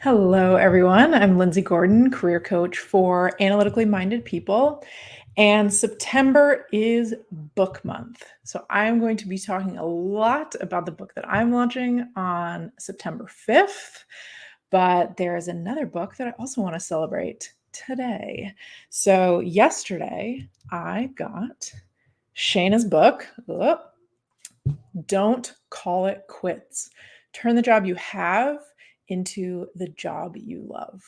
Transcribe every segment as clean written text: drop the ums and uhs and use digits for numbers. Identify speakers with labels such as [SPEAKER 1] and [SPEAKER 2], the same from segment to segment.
[SPEAKER 1] Hello, everyone. I'm Lindsay Gordon, career coach for analytically minded people. And September is book month. So I'm going to be talking a lot about the book that I'm launching on September 5th. But there is another book that I also want to celebrate today. So yesterday, I got Shana's book. Don't Call It Quits. Turn the job you have into the job you love.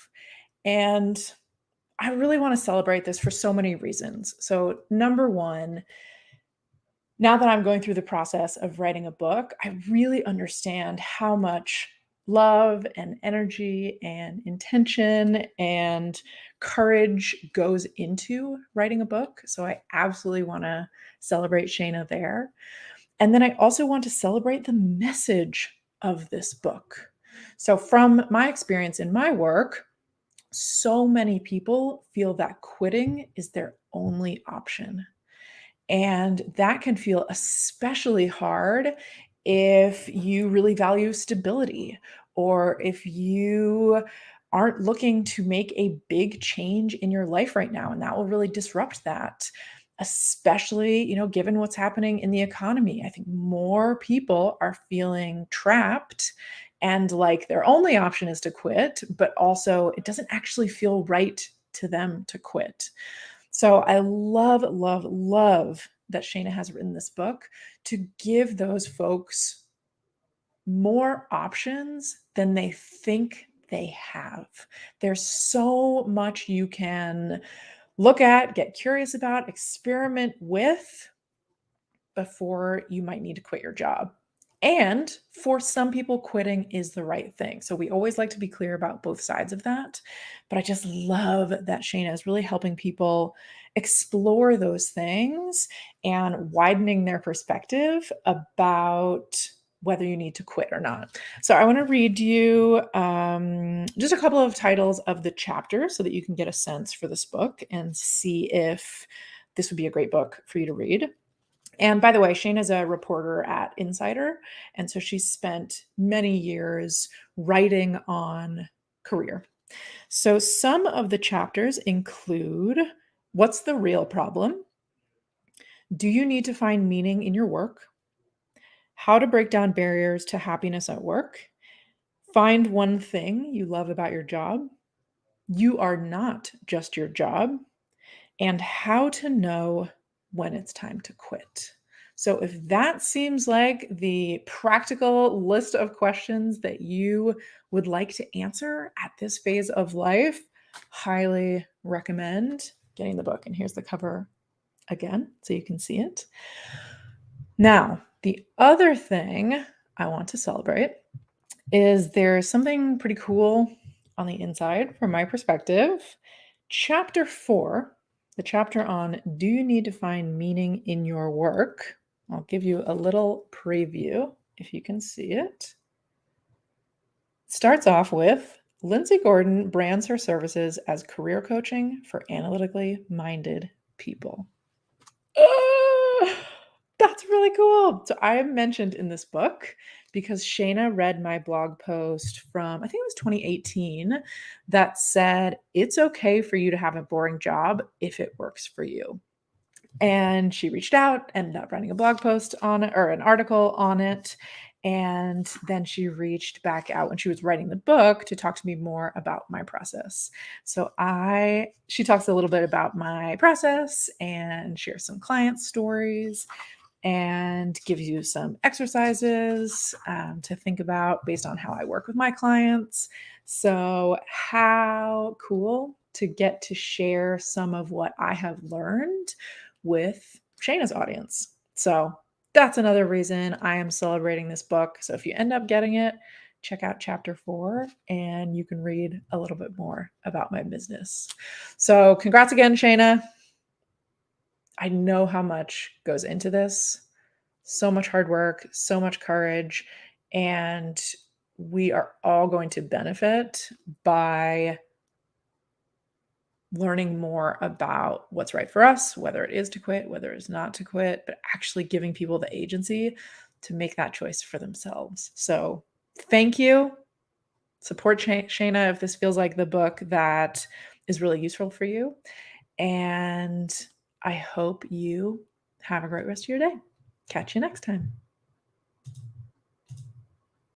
[SPEAKER 1] And I really want to celebrate this for so many reasons. So, number one, now that I'm going through the process of writing a book, I really understand how much love and energy and intention and courage goes into writing a book. So, I absolutely want to celebrate Shana there. And then I also want to celebrate the message of this book. So, from my experience in my work, so many people feel that quitting is their only option. And that can feel especially hard if you really value stability or if you aren't looking to make a big change in your life right now. And that will really disrupt that, especially, given what's happening in the economy. I think more people are feeling trapped and like their only option is to quit, but also it doesn't actually feel right to them to quit. So I love, love, love that Shana has written this book to give those folks more options than they think they have. There's so much you can look at, get curious about, experiment with before you might need to quit your job. And for some people, quitting is the right thing. So we always like to be clear about both sides of that. But I just love that Shana is really helping people explore those things and widening their perspective about whether you need to quit or not. So I want to read you just a couple of titles of the chapters so that you can get a sense for this book and see if this would be a great book for you to read. And by the way, Shane is a reporter at Insider. And so she's spent many years writing on career. So some of the chapters include what's the real problem? Do you need to find meaning in your work? How to break down barriers to happiness at work? Find one thing you love about your job. You are not just your job. And how to know when it's time to quit. So, if that seems like the practical list of questions that you would like to answer at this phase of life, highly recommend getting the book. And here's the cover again so you can see it. Now, the other thing I want to celebrate is there's something pretty cool on the inside from my perspective. Chapter 4, the chapter on do you need to find meaning in your work? I'll give you a little preview if you can see it. It starts off with Lindsay Gordon brands her services as career coaching for analytically minded people. That's really cool. So I am mentioned in this book because Shana read my blog post from, I think it was 2018, that said, it's okay for you to have a boring job if it works for you. And she reached out, ended up writing a blog post on it or an article on it. And then she reached back out when she was writing the book to talk to me more about my process. So she talks a little bit about my process and shares some client stories and gives you some exercises to think about based on how I work with my clients. So, how cool to get to share some of what I have learned with Shana's audience. So, that's another reason I am celebrating this book. So, if you end up getting it, check out chapter 4 and you can read a little bit more about my business. So, congrats again, Shana. I know how much goes into this. So much hard work, so much courage, and we are all going to benefit by learning more about what's right for us, whether it is to quit, whether it's not to quit, but actually giving people the agency to make that choice for themselves. So, thank you. Support Shayna if this feels like the book that is really useful for you. And I hope you have a great rest of your day. Catch you next time.